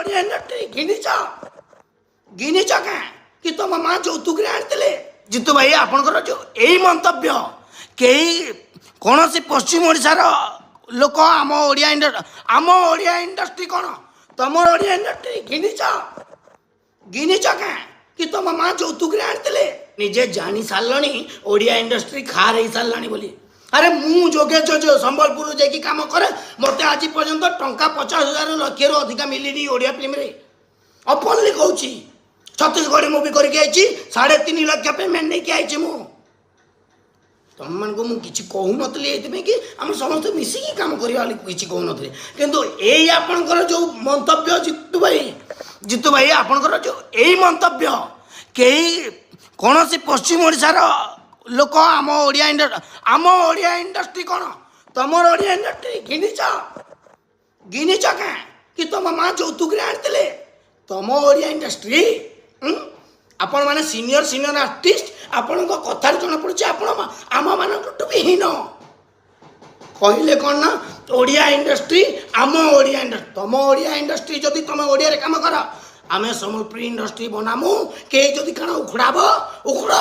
Odia industry घिनीच क्या कि तुम माँ যৌতুক आनी जितु भाई आपंकर जो यही मंतव्य कई कौन सी पश्चिम ओडिशार लोक आम ओडिया इंडस्ट्री कौन तुम ओडिया इंडस्ट्री घिनीच क्या कि तुम माँ যৌতুক आनी निजे जानी सारे ओडिया इंडस्ट्री खार हो सारे बोली अरे मु जोगेश जो संबलपुर जाकि कम करे मत आज पर्यंत टंका 50,000 लक्ष अधिका मिलनी ओडिया फिल्म रे ओपनली कहूँ छत्तीसगढ़ मुवी करके आई 3.5 लाख पेमेंट नहीं आई मु तुम मान को मुझे कहूनी कि आम समस्त मिसिकी कम करवा किसी कहूनी किंतु यही आपणकर जो मंतव्य जितु भाई आपणकर जो यही मंतव्य कई कौन सी पश्चिम ओडिशार लोक आम ओडिया इंडस्ट्री कौन तुम ओडिया इंडस्ट्री घिनीच क्या कि तुम माँ যৌতুক आनी तुम ओडिया इंडस्ट्री आपण माने सीनियर आर्टिस्ट आपण कथा जना पड़ी आम मान भी हीन कहले कौन ना ओडिया इंडस्ट्री आम ओडिया इंडस्ट्री तुम ओडिया इंडस्ट्री जदि तुम ओडिया काम कर आमे सम्बलपुरी इंडस्ट्री बनामु के जदि कण उखड़ाब उखड़